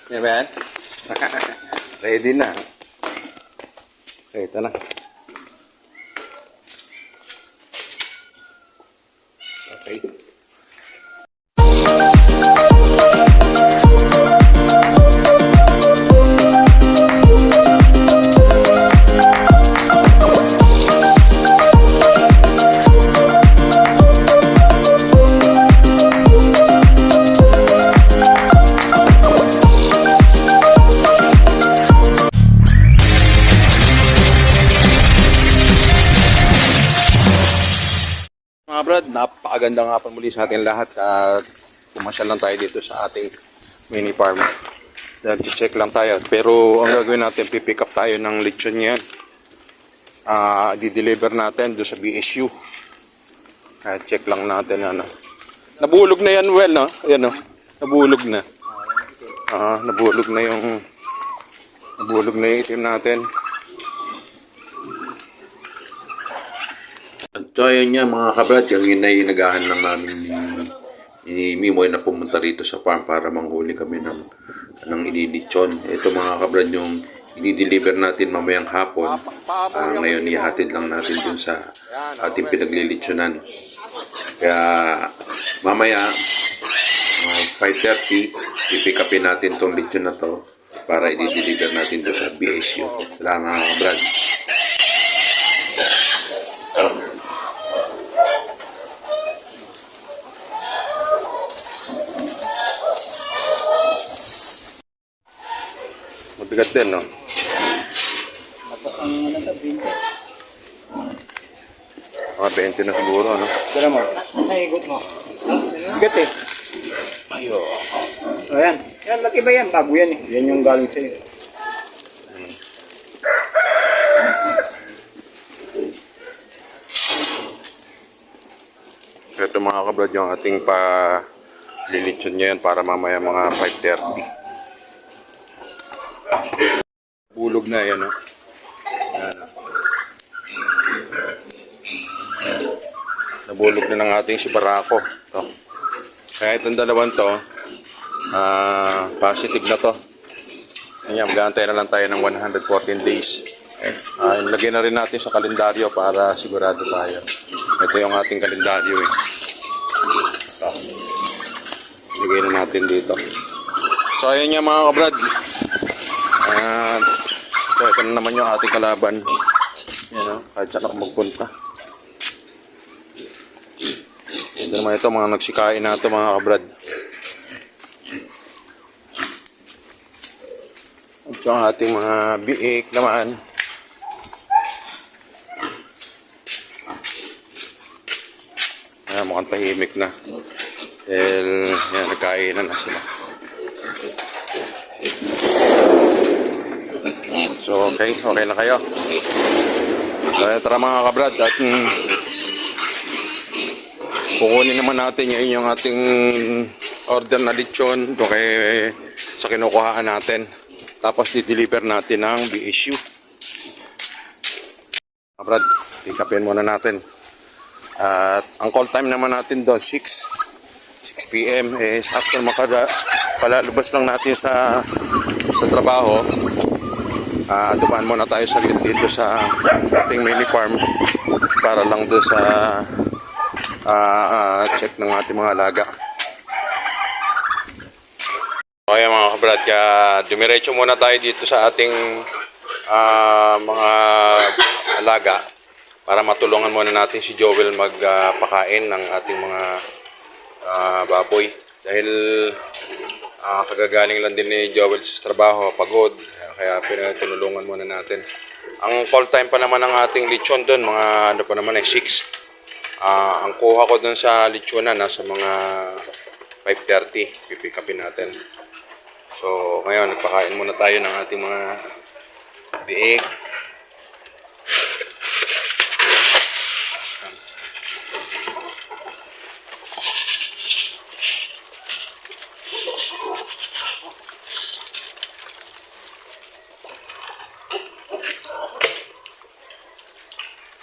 Yan ba yan? Ready na. Okay, ito na. Okay. Mga brad, napakaganda nga pa muli sa ating lahat at pumasyal lang tayo dito sa ating mini farm. Dahil check lang tayo. Pero ang gagawin natin, pipick up tayo ng lechon yan. Di-deliver natin doon sa BSU. Check lang natin ano. Nabulog na yan, well, no? Ayan, no? Nabulog na. Nabulog na yung itim natin. So ayun nga mga kabrad, yung inagahan lang namin ni Mimoy na pumunta rito sa farm para manghuli kami ng ililitsyon. Ito mga kabrad yung i-deliver natin mamayang hapon. Ngayon ihatid lang natin dun sa ating pinaglilitsyonan. Kaya mamaya 5:30 pipick upin natin tong litsyon na to para i-deliver natin dun sa BSU. Salamat mga kabrad. Mabigat din, no? Tapos ang ano to, 20. Mga 20 na siguro, no? Dala mo. Nasa higot mo. Bigat eh. Ayo. O yan. Yan, laki ba yan? Bago yan eh. Yan yung galing sa'yo. Ito mga kabrad yung ating lilitsyon niya yan para mamaya mga 5:30. Bulog na yan, no? Yan. Nabulog na ng ating si Barako. Ito. Kaya itong dalawang to, positive na to. Ayan, mag-aantay na lang tayo ng 114 days. Ilagay na rin natin sa kalendaryo para sigurado tayo. Ito yung ating kalendaryo eh. Ito. Ilagay na natin dito. So ayun nga mga kabrad. Ito na naman yung ating kalaban. Yan o, kahit saan ako magpunta. Ito naman ito, mga nagsikain na ito mga kabrad. Ito ang ating mga biik naman. Mukhang tahimik na. Dahil yan, nagkainan na sila. So okay na kayo. Tara mga kabrad at kukunin naman natin yung ating order na lechon doon sa kinukuhaan natin. Tapos di-deliver natin ng BSU. Kabrad, pick upin muna natin. At ang call time naman natin doon 6 PM after palalabas lang natin sa trabaho. Dumaan muna tayo saglit dito sa ating mini farm para lang doon sa check ng ating mga alaga. Okay mga kabrad, dumiretso muna tayo dito sa ating mga alaga para matulungan muna natin si Joel magpakain ng ating mga baboy. Dahil kagagaling lang din ni Joel sa trabaho, pagod. Kaya pinatulungan muna natin. Ang call time pa naman ng ating lechon doon, mga ano pa naman 6. Ang kuha ko doon sa lechonan, nasa mga 5:30. Pipick upin natin. So, ngayon, nagpakain muna tayo ng ating mga biik.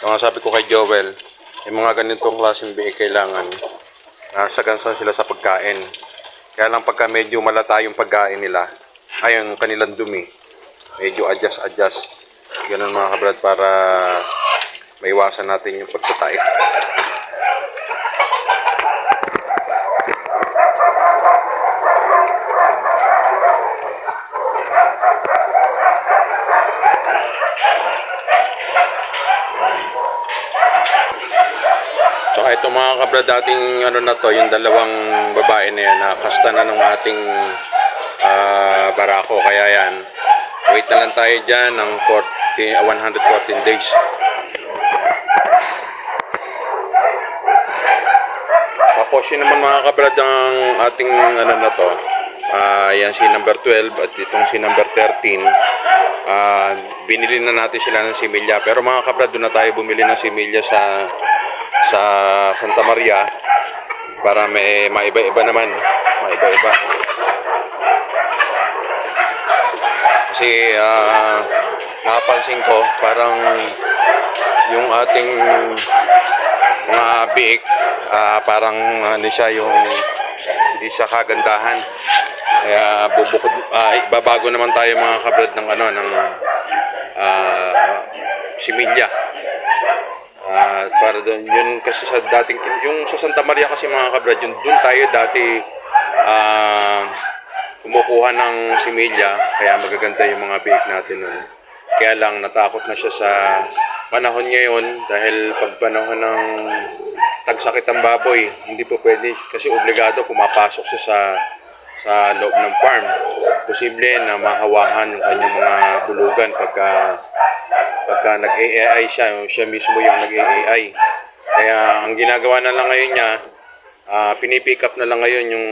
Ang sabi ko kay Joel, yung mga ganitong klaseng biik kailangan sagansan sila sa pagkain. Kaya lang pagka medyo malata yung pagkain nila, ayun, kanilang dumi. Medyo adjust. Ganun mga kabrad para maiwasan natin yung pagtatay. Tsaka ito mga kabrad, dating ano na to, yung dalawang babae na yan, nakasta na ng ating barako. Kaya yan, wait na lang tayo dyan ng 114 days. Tapos yun naman mga kabrad ang ating ano na to. Yan si number 12 at itong si number 13. Binili na natin sila ng similya. Pero mga kabrad, doon na tayo bumili ng similya sa Santa Maria para may maiba-iba naman. Maiba-iba. Kasi napansin ko parang yung ating mga biik parang ano siya, yung hindi siya kagandahan. Kaya ibabago naman tayo mga kabrad ng ano ng similya. Para doon yun kasi sa dating yung sa Santa Maria kasi mga kabrad, yun doon tayo dati kumukuha ng similya, kaya magaganda yung mga biik natin nun. Kaya lang natakot na siya sa panahon ngayon dahil pag panahon ng tagsakit ang baboy, hindi po pwede kasi obligado pumapasok siya sa loob ng farm. Posible na mahawahan yung kanyang mga bulugan pagka nag-AAI siya mismo yung nag-AAI. Kaya ang ginagawa na lang ngayon niya, pinipick up na lang ngayon yung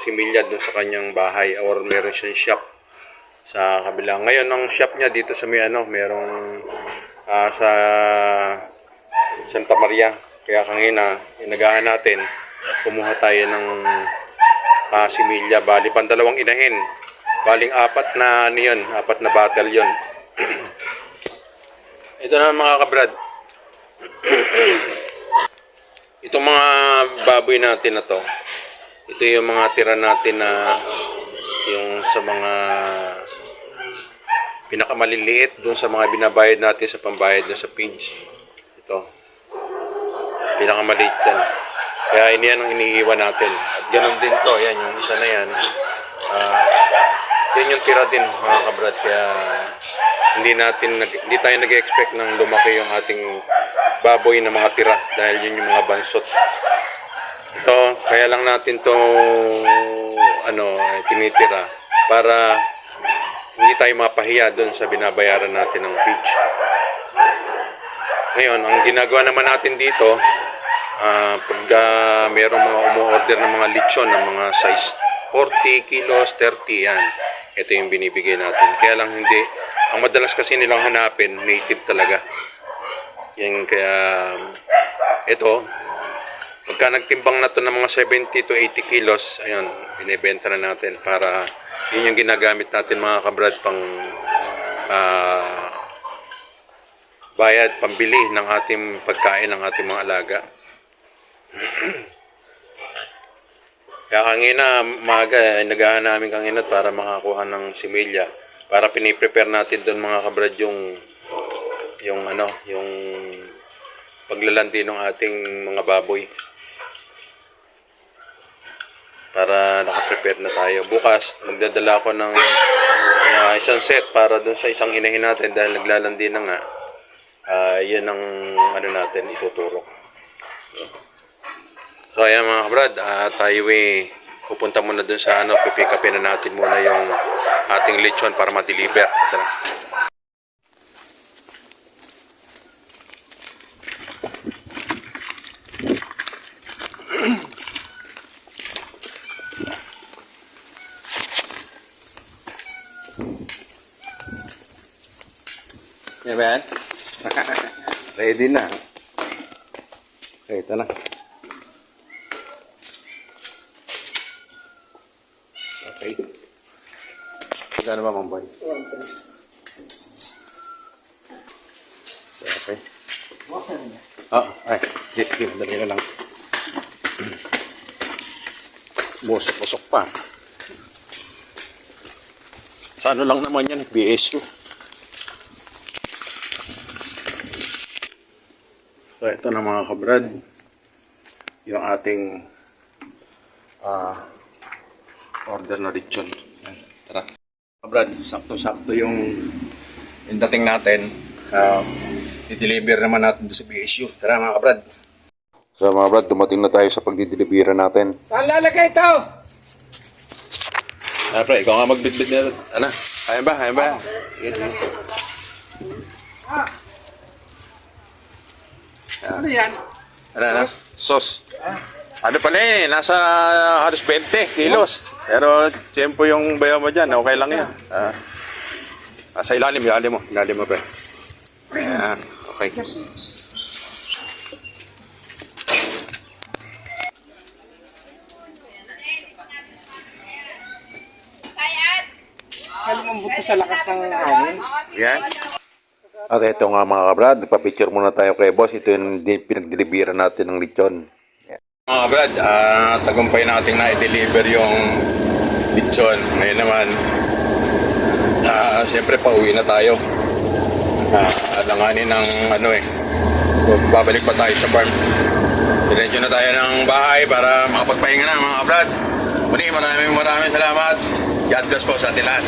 similya doon sa kanyang bahay or meron siyang shop sa kabila. Ngayon ang shop niya dito sa merong sa Santa Maria. Kaya kanina inagahan natin, kumuha tayo ng similya, bali pandalawang inahin. Baling apat na battle yun. Ito na mga kabrad. Itong mga baboy natin na to, ito yung mga tira natin na yung sa mga pinakamaliliit doon sa mga binabayad natin sa pambayad na sa page. Ito. Pinakamaliit yan. Kaya yan ang iniiwan natin. At ganun din to. Yan, yung isa na yan. Yan yung tira din mga kabrad. Kaya hindi tayo nag-expect ng lumaki yung ating baboy na mga tira dahil yun yung mga bansot. Ito, kaya lang natin to tinitira para hindi tayo mapahiya doon sa binabayaran natin ng page. Ngayon, ang ginagawa naman natin dito, pag merong mga umu-order ng mga lechon ng mga size 40 kilos, 30 yan. Ito yung binibigay natin. Kaya lang hindi, ang madalas kasi nilang hanapin, native talaga. Yan kaya, ito, pagka nagtimbang na to ng mga 70 to 80 kilos, ayun, binibenta na natin para yun yung ginagamit natin mga kabrad pang bayad, pambili ng ating pagkain ng ating mga alaga. Kaya kanina, nagahan namin kanina para makakuha ng similya. Para piniprepare natin doon mga kabrad yung paglalandi ng ating mga baboy. Para nakaprepare na tayo. Bukas, magdadala ako ng isang set para doon sa isang inahin natin dahil naglalandi na nga. Yan ang natin ituturok. So ayan mga kabrad, tayo pupunta muna dun sa pipick upin na natin muna yung ating lechon para ma-deliver. Tara. Yan ba yan? Ready na. Okay, ito na. Okay. Magkano ba, Mamboy? So, okay. Ay, madali na lang. Busok-busok pa. Sa ano lang naman yan, BSU. So ito na mga kabrad, yung ating order na lechon. Yan, tara. Kabrad, sakto-sakto yung dating natin. I-deliver naman natin doon sa BSU. Tara mga kabrad. So mga kabrad, dumating na tayo sa pagdi-deliver natin. Saan lalagay ito? Pre, ikaw nga magbitbit na. Ano? Kaya ba? Kaya ba? Ano yan? Ano? Sauce. Ano pala nasa halos 20 kilos. Pero, tiyempo yung bayaw mo dyan, okay lang yan. Sa ilalim mo. Ilalim mo, pre. Okay. Kalimang buto sa lakas ng hangin. Yan. At ito nga mga kabrad, nagpa-picture muna tayo kay boss. Ito yung pinag-deliveran natin ng lechon. Mga kabrad, tagumpay natin na i-deliver yung lechon. Ngayon naman, siyempre pauwi na tayo. Alanganin ng babalik pa tayo sa farm. Diretso na tayo ng bahay para makapagpahinga na mga kabrad. Muli, maraming salamat. God bless po sa atin lahat.